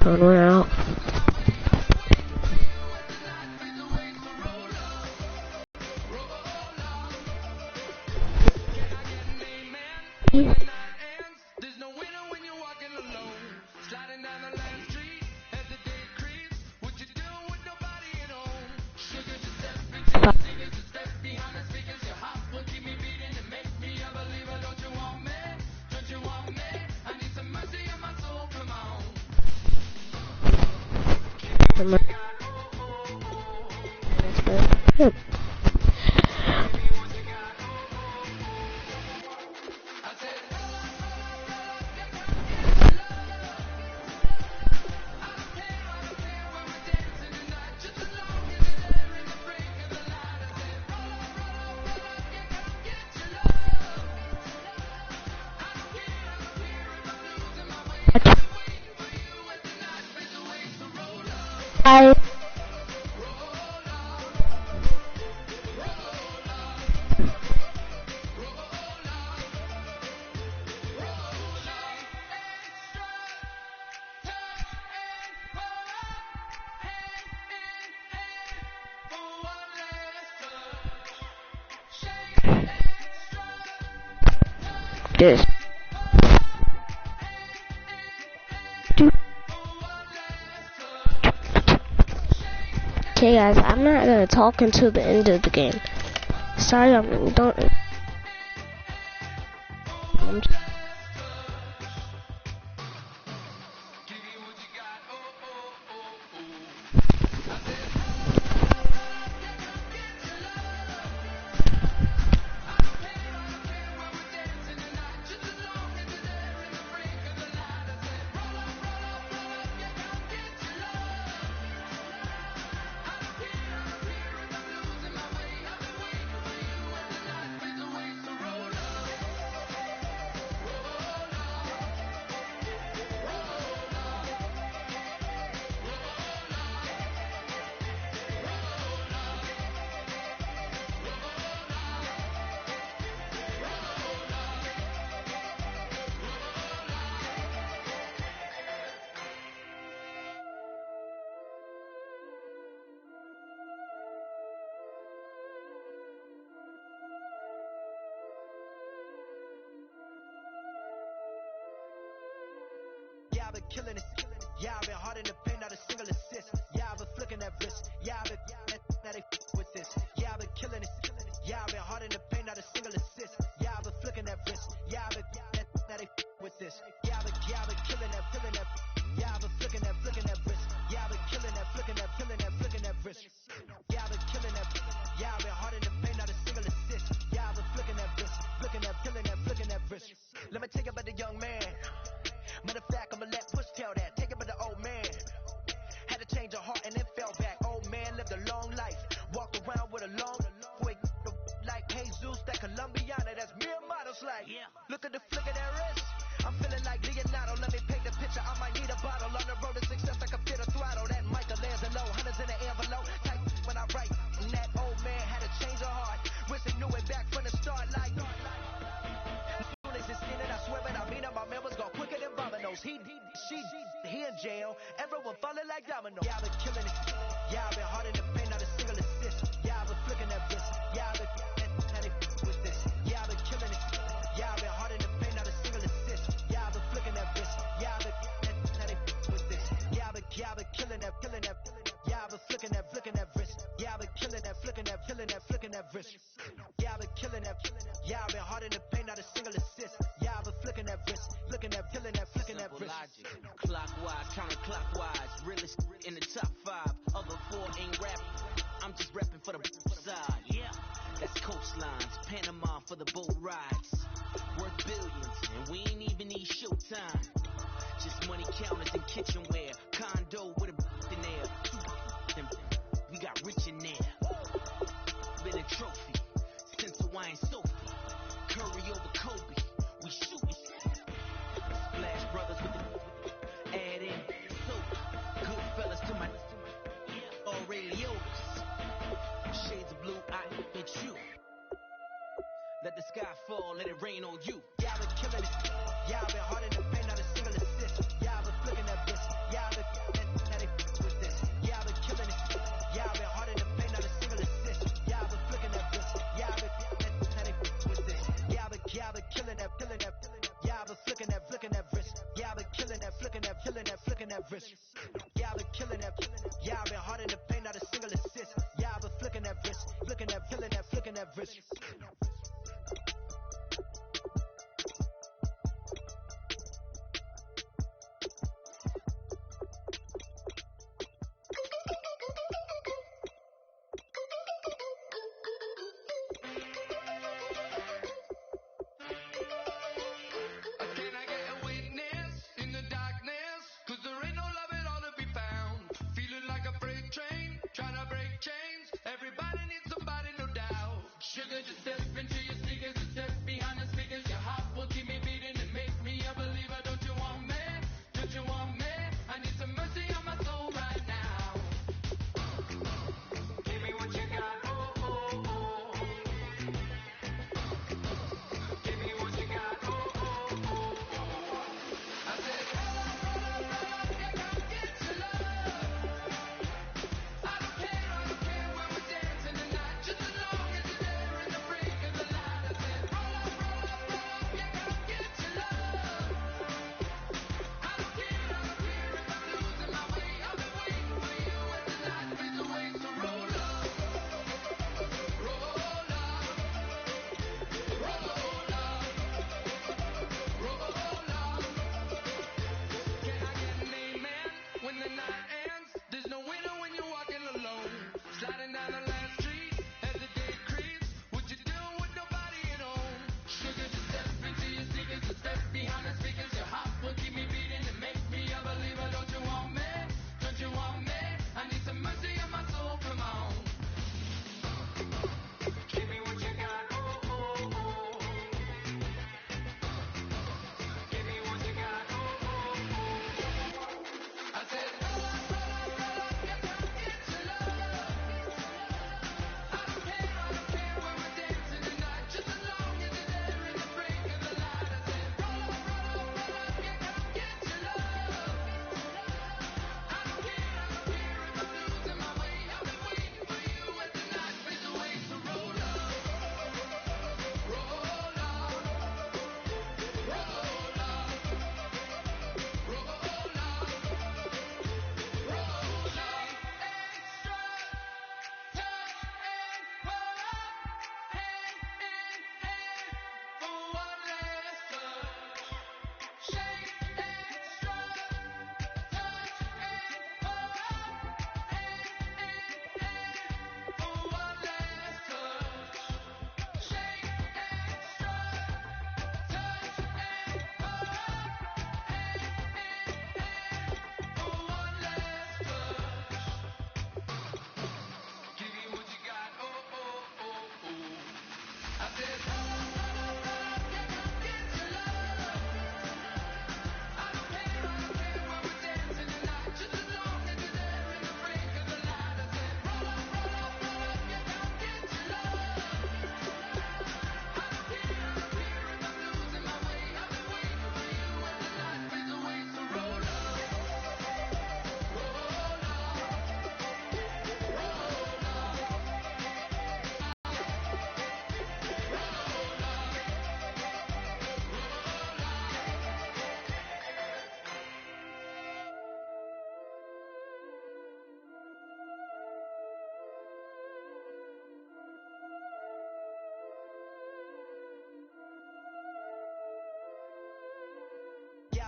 Phone went out. I this. Okay guys, I'm not gonna talk until the end of the game. Sorry, don't. Yeah, I've been killing it. Yeah, I've been hard in the paint, not a single assist. Yeah, I've been flicking that wrist. Yeah, I've been now they with this. Yeah, I've been killing it. Yeah, I've been hard in the paint, not a single assist. Yeah, I've been flicking that wrist. Yeah, I've been now they with this. Yeah, I've been killing that, killing that. Yeah, I've been flicking that wrist. Yeah, I've been killing that, flicking that wrist. Yeah, I've been killing that. Yeah, I've been hard in the paint, not a single assist. Yeah, I've been flicking that wrist, flicking that, killing that, flicking that wrist. Let me take it about the young man. Matter of fact, I'ma let Push tell that. Take it by the old man. Had to change her heart and then fell back. Old man lived a long life. Walked around with a long boy like Jesus, that Colombiana. That's mere models like. Look at the flick of that wrist. I'm feeling like Leonardo. Let me paint the picture. I might need a bottle. On the road to success, I can fit a throttle. That Michael Lanzalo, hundreds in the envelope. Type when I write. And that old man had to change her heart. Wish he knew it back from the start like. I swear it, I mean it, my man was gone quicker than dominoes. He in jail, everyone falling like dominoes. Yeah, I've been killing it. Yeah, I've been hard in the paint, not a single assist. Yeah, I've been flicking that wrist. Yeah, I've been now they with this. Yeah, I've been killing it. Yeah, I've been hard in the paint, not a single assist. Yeah, I've been flicking that wrist. Yeah, I've been now they with this. Yeah, I've been killing that, killing that. Yeah, I've been flicking that wrist. Yeah, I've been killing that, flicking that wrist. Yeah, I've been killing that. Yeah, I've been hard in the paint, not a single assist. Yeah, I've been flicking that wrist, flicking that, killing that, flicking that wrist. Logic, clockwise, counterclockwise, realest in the top 5. Other 4 ain't rap. I'm just repping for the side. Yeah, that's coastlines, Panama for the boat rides. Worth billions, and we ain't even need showtime. Just money counters and kitchenware. Condo with a in there. We got rich in there. Been a trophy since Hawaiian Sophie. Curry over Kobe. We shootin'. Splash Brothers with the add in. So good fellas to my Aurelio's. Shades of blue, I hit you. Let the sky fall, let it rain on you. Yeah, I've been killing it. Yeah, I've been hard in the paint, not a single assist. Yeah, I've been flicking that wrist. Yeah, I've been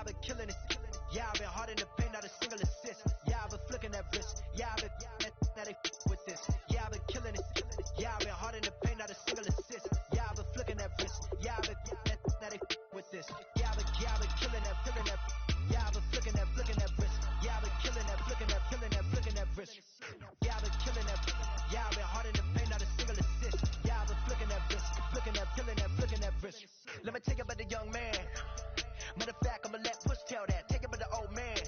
I've been killing it. Yeah, I've been hard in the paint, not a single assist. Yeah, I've been flicking that wrist. Yeah, I've been now they with this. Yeah, I've been killing it. Yeah, I've been hard in the paint, not a single assist. Yeah, I've been flicking that wrist. Yeah, I've been now they with this. Yeah, I've been killing that, killing that. Yeah, I've been flicking that wrist. Yeah, I've been killing that, flicking that wrist. Yeah, I've been killing that. Yeah, I've been hard in the paint, not a single assist. Yeah, I've been flicking that wrist, flicking that, killing that, flicking that wrist. Let me take it about the young man. Matter of fact, I'ma let Push tell that. Take it about the old man.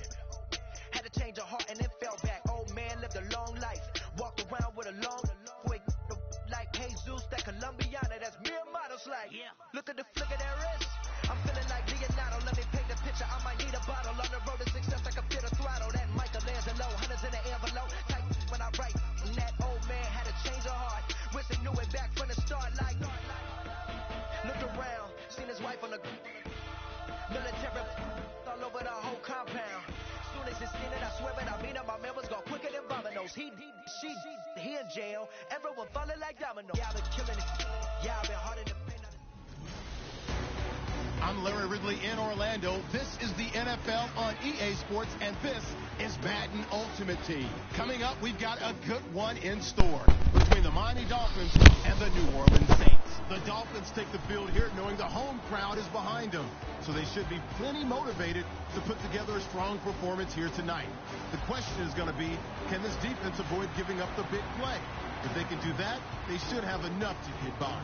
Had to change her heart and then fell back. Old man lived a long life. Walked around with a long boy like Jesus, that Colombiana. That's mere models like. Look at the flick of that wrist. I'm feeling like Leonardo. Let me paint the picture. I might need a bottle. On the road to success, I can fit a throttle. That Michelangelo, hundreds in the envelope. Type when I write. And that old man had to change her heart. Wish he knew it back from the start. Like, looked around, seen his wife on the military all over the whole compound. Soon as he seen it, I swear it, I mean it, my man was gone quicker than Vominos. He in jail. Everyone falling like dominoes. Yeah, I've been killing it. Yeah, I've been hard in the paint. I'm Larry Ridley in Orlando. This is the NFL on EA Sports, and this is Madden Ultimate Team. Coming up, we've got a good one in store between the Miami Dolphins and the New Orleans Saints. The Dolphins take the field here knowing the home crowd is behind them, so they should be plenty motivated to put together a strong performance here tonight. The question is going to be, can this defense avoid giving up the big play? If they can do that, they should have enough to get by.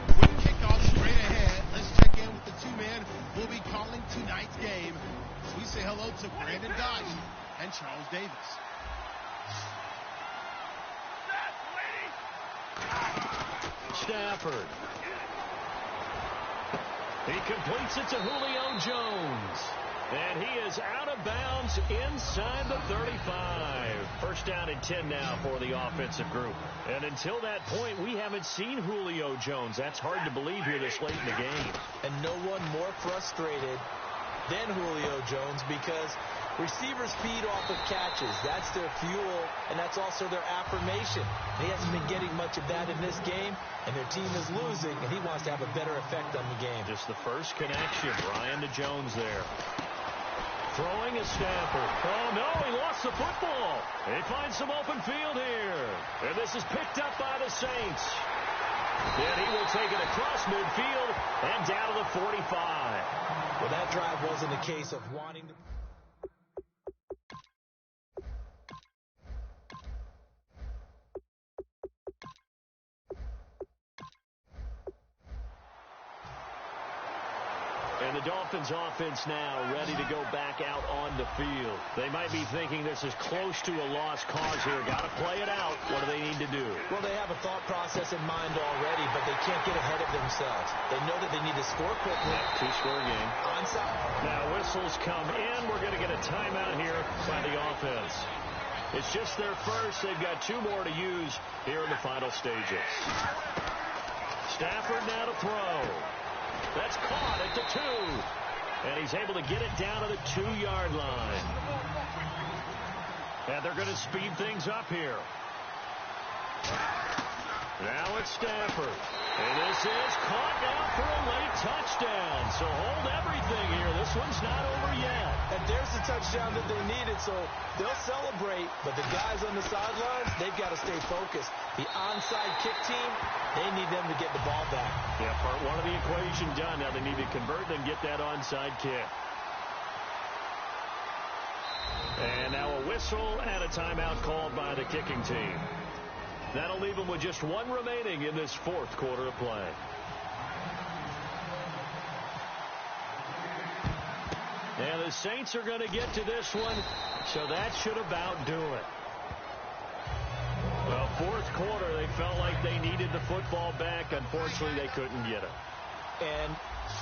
With kickoff straight ahead, let's check in with the two men who will be calling tonight's game. So we say hello to Brandon Dodge and Charles Davis. Stafford. He completes it to Julio Jones. And he is out of bounds inside the 35. First down and 10 now for the offensive group. And until that point, we haven't seen Julio Jones. That's hard to believe here this late in the game. And no one more frustrated than Julio Jones because receivers feed off of catches. That's their fuel, and that's also their affirmation. He hasn't been getting much of that in this game, and their team is losing, and he wants to have a better effect on the game. Just the first connection. Ryan to Jones there. Throwing is Stafford. Oh, no, he lost the football. He finds some open field here. And this is picked up by the Saints. And he will take it across midfield and down to the 45. Well, that drive wasn't a case of wanting to... And the Dolphins offense now ready to go back out on the field. They might be thinking this is close to a lost cause here. Got to play it out. What do they need to do? Well, they have a thought process in mind already, but they can't get ahead of themselves. They know that they need to score quickly. Two-score game. Onside. Now whistles come in. We're going to get a timeout here by the offense. It's just their first. They've got two more to use here in the final stages. Stafford now to throw. That's caught at the 2. And he's able to get it down to the 2-yard line. And they're going to speed things up here. Now it's Stafford. And this is caught now for a late touchdown. So hold everything here. This one's not over yet. And there's the touchdown that they needed, so they'll celebrate. But the guys on the sidelines, they've got to stay focused. The onside kick team, they need them to get the ball back. Yeah, part one of the equation done. Now they need to convert and get that onside kick. And now a whistle and a timeout called by the kicking team. That'll leave them with just one remaining in this fourth quarter of play. And the Saints are going to get to this one, so that should about do it. Well, fourth quarter, they felt like they needed the football back. Unfortunately, they couldn't get it. And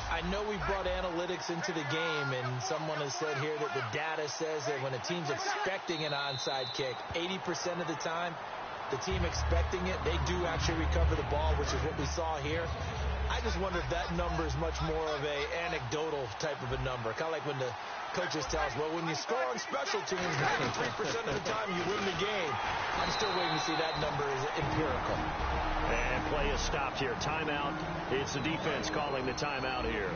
I know we brought analytics into the game, and someone has said here that the data says that when a team's expecting an onside kick, 80% of the time, the team expecting it, they do actually recover the ball, which is what we saw here. I just wonder if that number is much more of a anecdotal type of a number. Kind of like when the coaches tell us, well, when you score on special teams, 93% of the time you win the game. I'm still waiting to see that number is empirical. And play is stopped here. Timeout. It's the defense calling the timeout here.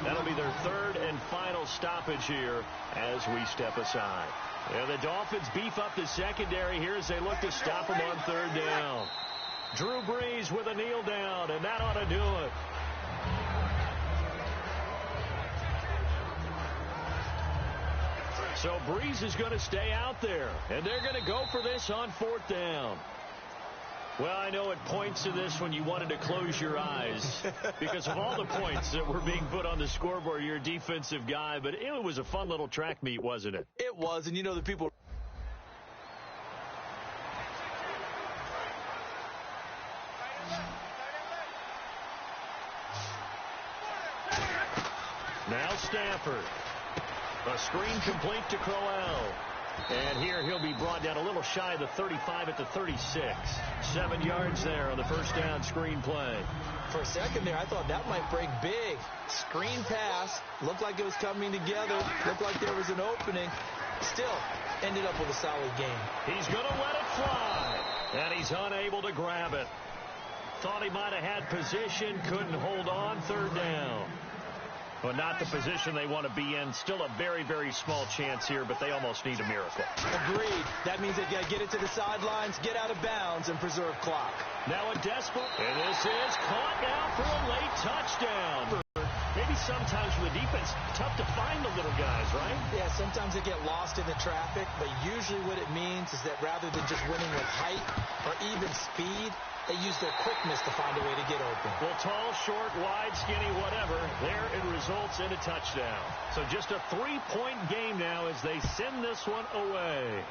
That'll be their third and final stoppage here as we step aside. And the Dolphins beef up the secondary here as they look to stop them on third down. Drew Brees with a kneel down, and that ought to do it. So Brees is going to stay out there, and they're going to go for this on fourth down. Well, I know at points in this when you wanted to close your eyes because of all the points that were being put on the scoreboard. You're a defensive guy, but it was a fun little track meet, wasn't it? It was, and you know the people. Now Stafford. A screen complete to Crowell. And here he'll be brought down a little shy of the 35 at the 36. 7 yards there on the first down screen play. For a second there, I thought that might break big. Screen pass. Looked like it was coming together. Looked like there was an opening. Still ended up with a solid game. He's going to let it fly. And he's unable to grab it. Thought he might have had position. Couldn't hold on. Third down. But not the position they want to be in. Still a very, very small chance here, but they almost need a miracle. Agreed. That means they've got to get it to the sidelines, get out of bounds, and preserve clock. Now a desperate, and this is caught now for a late touchdown. Maybe sometimes for the defense, tough to find the little guys, right? Yeah, sometimes they get lost in the traffic, but usually what it means is that rather than just winning with height or even speed, they use their quickness to find a way to get open. Well, tall, short, wide, skinny, whatever, there it results in a touchdown. So just a 3-point game now as they send this one away.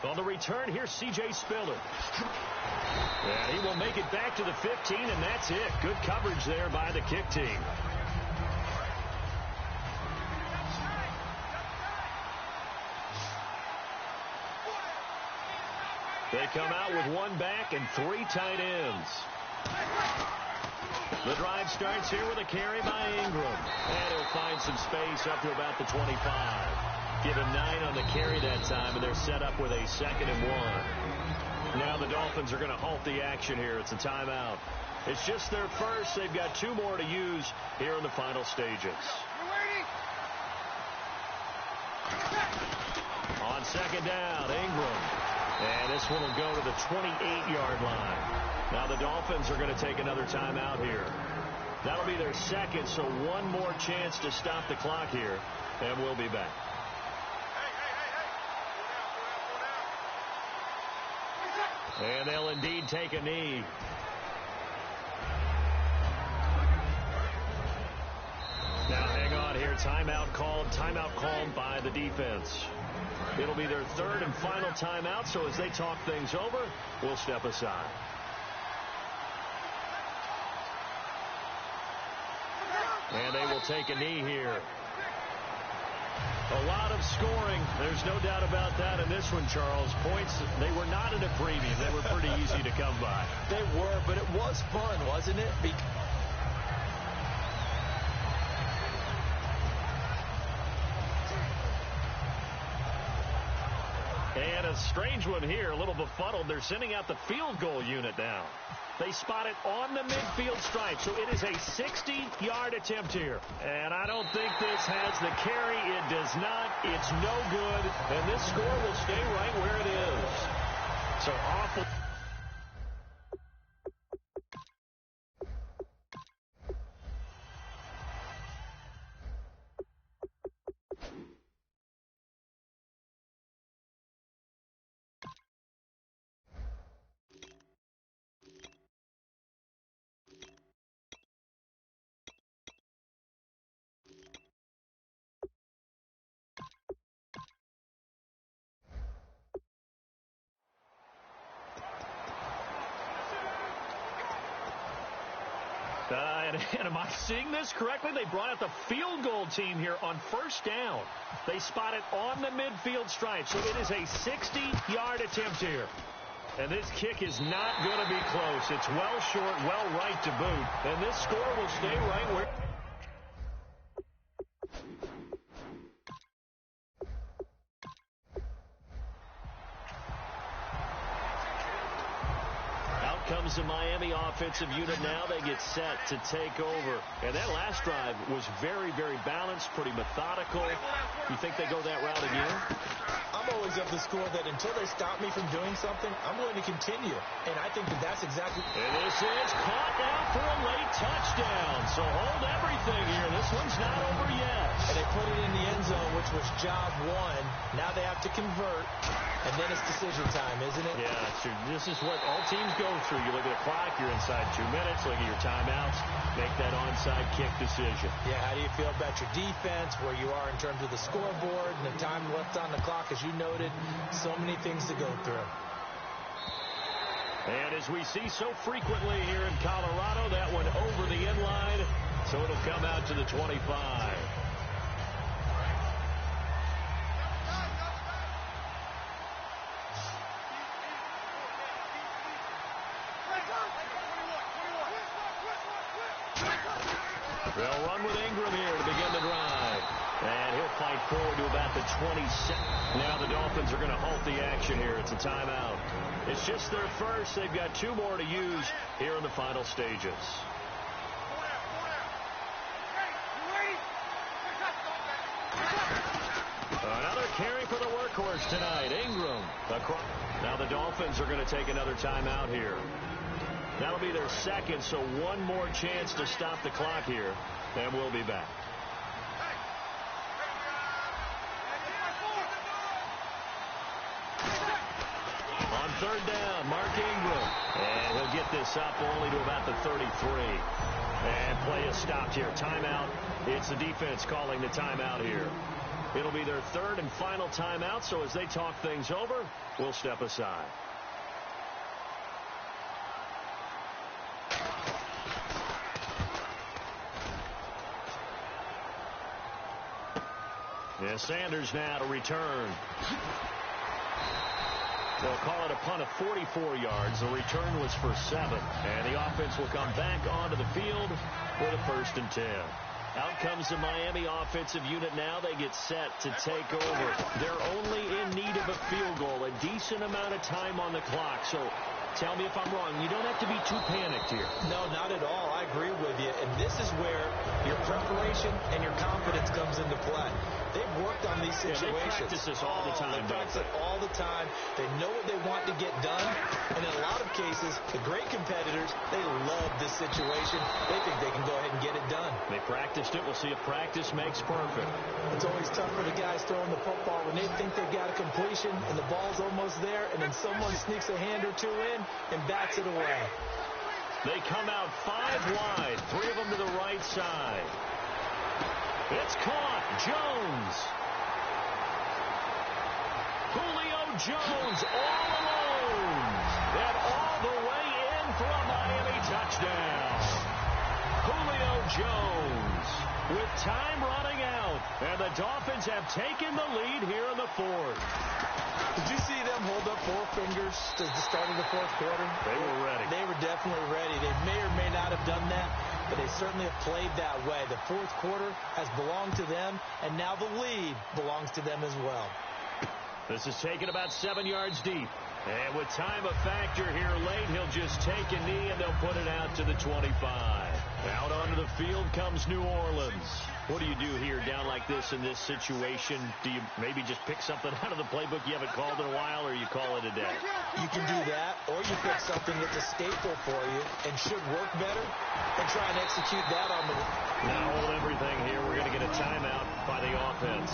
On the return, here's C.J. Spiller. And he will make it back to the 15, and that's it. Good coverage there by the kick team. They come out with 1 back and 3 tight ends. The drive starts here with a carry by Ingram. And he'll find some space up to about the 25. Give him 9 on the carry that time, and they're set up with a 2nd and 1. Now the Dolphins are going to halt the action here. It's a timeout. It's just their first. They've got 2 more to use here in the final stages. On 2nd down, Ingram. And this one will go to the 28-yard line. Now the Dolphins are going to take another timeout here. That'll be their 2nd, so 1 more chance to stop the clock here, and we'll be back. And they'll indeed take a knee. Now hang on here. Timeout called by the defense. It'll be their 3rd and final timeout, so as they talk things over, we'll step aside. And they will take a knee here. A lot of scoring. There's no doubt about that in this one, Charles. Points, they were not in a preview. They were pretty easy to come by. They were, but it was fun, wasn't it? And a strange one here, a little befuddled. They're sending out the field goal unit now. They spot it on the midfield stripe, so it is a 60-yard attempt here. And I don't think this has the carry. It does not. It's no good. And this score will stay right where it is. So awful. And am I seeing this correctly? They brought out the field goal team here on 1st down. They spot it on the midfield stripe, so it is a 60-yard attempt here. And this kick is not going to be close. It's well short, well right to boot. And this score will stay right where... comes the Miami offensive unit now. They get set to take over. And that last drive was very, very balanced, pretty methodical. You think they go that route again? I'm always of the school that until they stop me from doing something, I'm going to continue. And I think that that's exactly... And this is caught now for a late touchdown. So hold everything here. This one's not over yet. And they put it in the end zone, which was job one. Now they have to convert. And then it's decision time, isn't it? Yeah, this is what all teams go through. You look at the clock, you're inside 2 minutes, look at your timeouts, make that onside kick decision. Yeah, how do you feel about your defense, where you are in terms of the scoreboard, and the time left on the clock, as you noted, so many things to go through. And as we see so frequently here in Colorado, that one over the end line, so it'll come out to the 25. They'll run with Ingram here to begin the drive. And he'll fight forward to about the 22nd. Now the Dolphins are going to halt the action here. It's a timeout. It's just their first. They've got 2 more to use here in the final stages. Another carry for the workhorse tonight. Ingram. Now the Dolphins are going to take another timeout here. That'll be their second, so one more chance to stop the clock here, and we'll be back. On third down, Mark Ingram. And he'll get this up only to about the 33. And play is stopped here. Timeout. It's the defense calling the timeout here. It'll be their third and final timeout, so as they talk things over, we'll step aside. Yeah, Sanders now to return. They'll call it a punt of 44 yards. The return was for 7. And the offense will come back onto the field for the 1st and 10. Out comes the Miami offensive unit now. They get set to take over. They're only in need of a field goal, a decent amount of time on the clock. So tell me if I'm wrong. You don't have to be too panicked here. No, not at all. I agree with you. And this is where your preparation and your confidence comes into play. They've worked on these situations. Yeah, they practice this all the time. They practice it all the time. They know what they want to get done. And in a lot of cases, the great competitors, they love this situation. They think they can go ahead and get it done. They practiced it. We'll see if practice makes perfect. It's always tough for the guys throwing the football when they think they've got a completion and the ball's almost there, and then someone sneaks a hand or 2 in and bats it away. They come out 5 wide, 3 of them to the right side. It's caught. Jones. Julio Jones all alone. And all the way in for a Miami touchdown. Julio Jones with time running out. And the Dolphins have taken the lead here in the 4th. Did you see them hold up 4 fingers at the start of the 4th quarter? They were ready. They were definitely ready. They may or may not have done that, but they certainly have played that way. The 4th quarter has belonged to them, and now the lead belongs to them as well. This is taken about 7 yards deep. And with time a factor here late, he'll just take a knee, and they'll put it out to the 25. Out onto the field comes New Orleans. What do you do here down like this in this situation? Do you maybe just pick something out of the playbook you haven't called in a while, or you call it a day? You can do that, or you pick something that's a staple for you and should work better and try and execute that on the... Now hold everything here. We're going to get a timeout by the offense.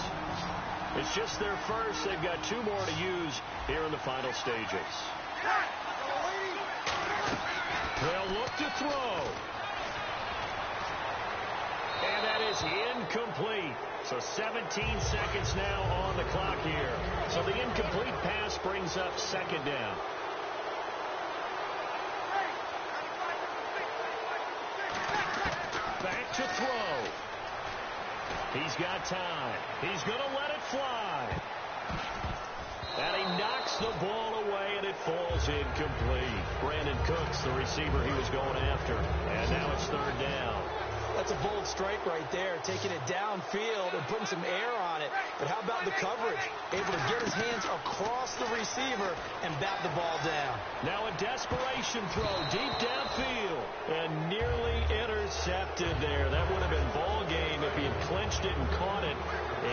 It's just their first. They've got 2 more to use here in the final stages. They'll look to throw. And that is incomplete. So 17 seconds now on the clock here. So the incomplete pass brings up 2nd down. Back to throw. He's got time. He's going to let it fly. And he knocks the ball away, and it falls incomplete. Brandon Cooks, the receiver he was going after. And now it's 3rd down. That's That's a bold strike right there, taking it downfield and putting some air on it. But how about the coverage? Able to get his hands across the receiver and bat the ball down. Now a desperation throw deep downfield and nearly intercepted there. That would have been ball game if he had clinched it and caught it.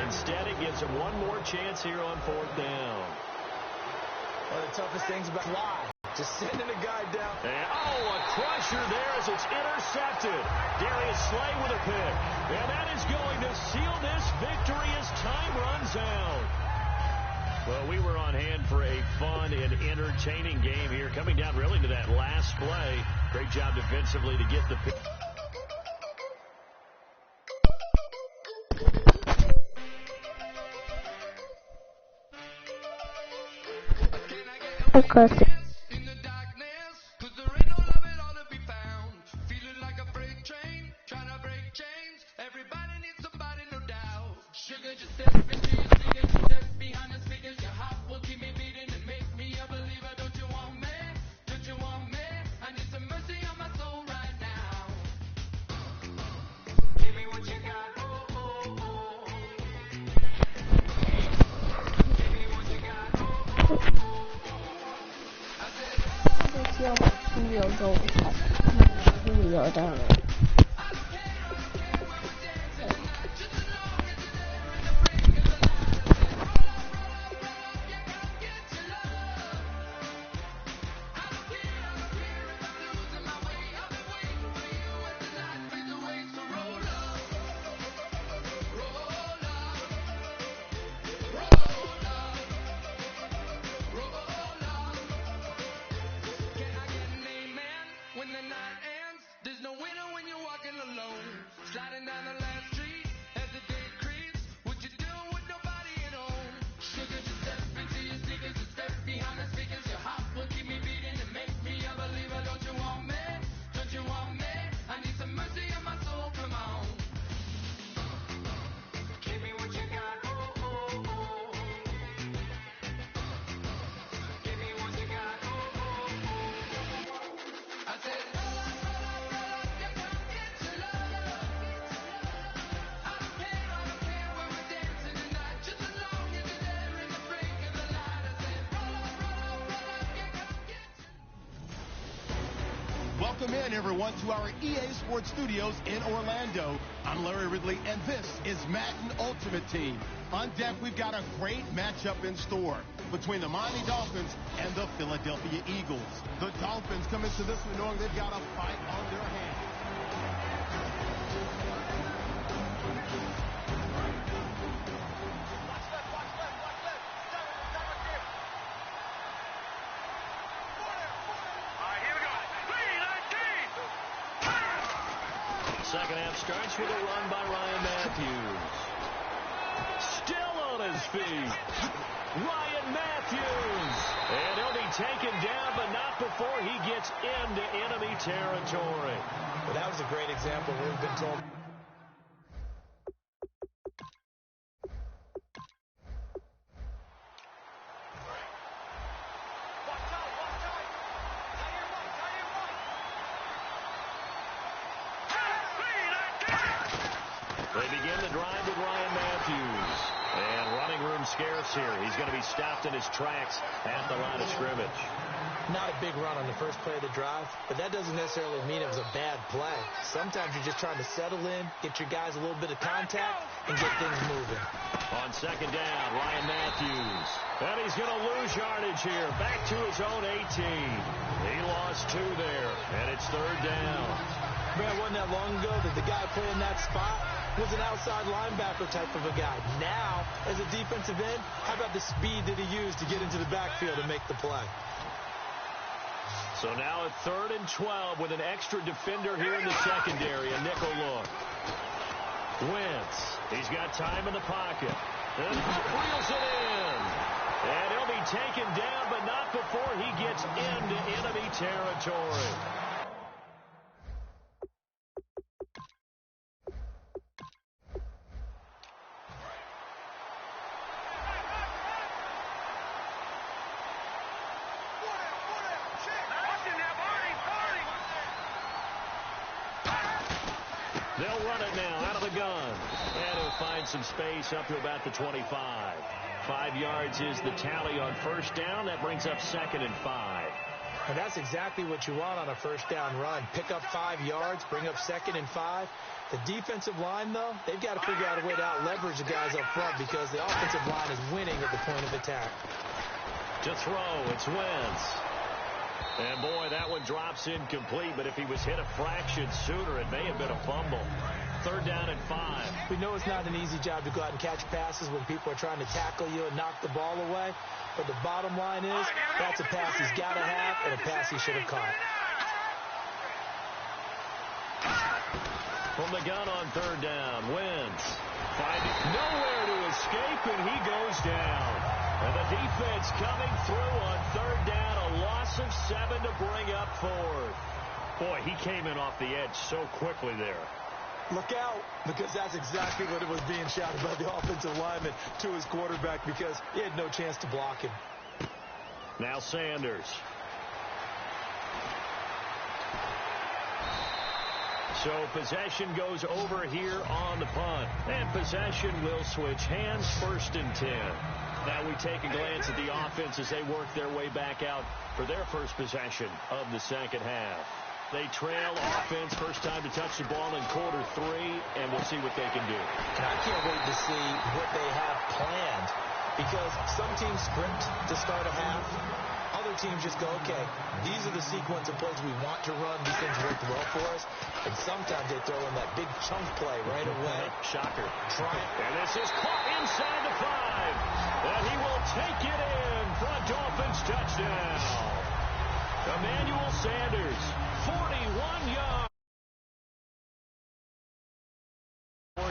Instead, it gives him one more chance here on 4th down. One of the toughest things about fly. Just sending a guy down. And, a crusher there as it's intercepted. Darius Slay with a pick. And that is going to seal this victory as time runs out. Well, we were on hand for a fun and entertaining game here. Coming down really to that last play. Great job defensively to get the pick. Because Julio down. Welcome in, everyone, to our EA Sports Studios in Orlando. I'm Larry Ridley, and this is Madden Ultimate Team. On deck, we've got a great matchup in store between the Miami Dolphins and the Philadelphia Eagles. The Dolphins come into this one knowing they've got a fight on their hands. Second half starts with a run by Ryan Matthews. Still on his feet. Ryan Matthews. And he'll be taken down, but not before he gets into enemy territory. Well, that was a great example. We've been told. They begin the drive with Ryan Matthews. And running room scarce here. He's going to be stopped in his tracks at the line of scrimmage. Not a big run on the first play of the drive, but that doesn't necessarily mean it was a bad play. Sometimes you're just trying to settle in, get your guys a little bit of contact, and get things moving. On second down, Ryan Matthews. And he's going to lose yardage here. Back to his own 18. He lost 2 there, and it's third down. Man, wasn't that long ago that the guy playing that spot was an outside linebacker type of a guy. Now, as a defensive end, how about the speed that he used to get into the backfield and make the play? So now at 3rd and 12 with an extra defender here in the secondary, a nickel look. Wentz, he's got time in the pocket. And reels it in. And he'll be taken down, but not before he gets into enemy territory. They'll run it now out of the gun. And he'll find some space up to about the 25. 5 yards is the tally on first down. That brings up 2nd and 5. And that's exactly what you want on a first down run. Pick up 5 yards, bring up 2nd and 5. The defensive line, though, they've got to figure out a way to out-leverage the guys up front because the offensive line is winning at the point of attack. To throw, it's Wentz. And, boy, that one drops incomplete, but if he was hit a fraction sooner, it may have been a fumble. 3rd down and 5. We know it's not an easy job to go out and catch passes when people are trying to tackle you and knock the ball away, but the bottom line is that's a pass he's got to have and a pass he should have caught. From the gun on 3rd down, Wentz finding nowhere to escape, and he goes down. And the defense coming through on 3rd down, a loss of 7 to bring up 4th. Boy, he came in off the edge so quickly there. Look out, because that's exactly what it was being shouted by the offensive lineman to his quarterback because he had no chance to block him. Now Sanders. So possession goes over here on the punt. And possession will switch hands, 1st and 10. Now we take a glance at the offense as they work their way back out for their first possession of the second half. They trail offense, first time to touch the ball in quarter 3, and we'll see what they can do. And I can't wait to see what they have planned because some teams script to start a half. Other teams just go, okay, these are the sequence of plays we want to run. These things work well for us. And sometimes they throw in that big chunk play right away. Shocker. Try it. And this is caught inside the 5. And he will take it in for a Dolphins touchdown. Emmanuel Sanders, 41 yards.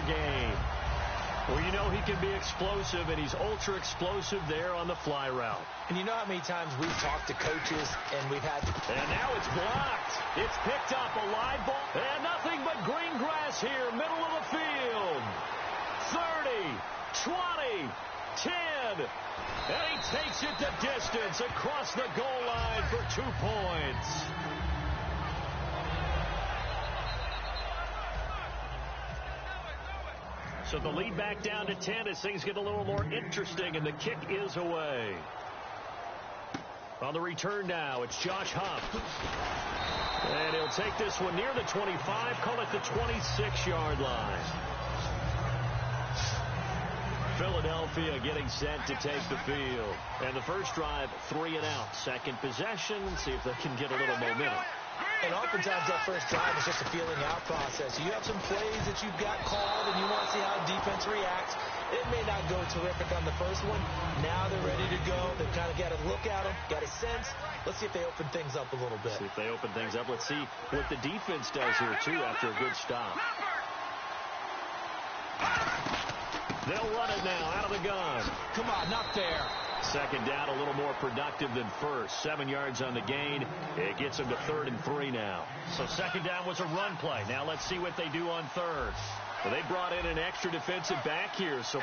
Game. Well, you know he can be explosive, and he's ultra explosive there on the fly route. And you know how many times we've talked to coaches and we've had... And now it's blocked. It's picked up, a live ball. And nothing but green grass here, middle of the field. 30, 20, 10. And he takes it the distance across the goal line for 2 points. So the lead back down to 10 as things get a little more interesting, and the kick is away. On the return now, it's Josh Huff. And he'll take this one near the 25, call it the 26-yard line. Philadelphia getting set to take the field. And the first drive, 3 and out. Second possession, see if they can get a little momentum. And oftentimes that first drive is just a feeling out process. You have some plays that you've got called and you want to see how defense reacts. It may not go terrific on the first one. Now they're ready to go. They've kind of got to look at them, got a sense. Let's see if they open things up a little bit. See if they open things up. Let's see what the defense does here, too, after a good stop. They'll run it now out of the gun. Come on, not fair. Second down, a little more productive than first. 7 yards on the gain. It gets them to 3rd and 3 now. So second down was a run play. Now let's see what they do on 3rd. Well, they brought in an extra defensive back here. So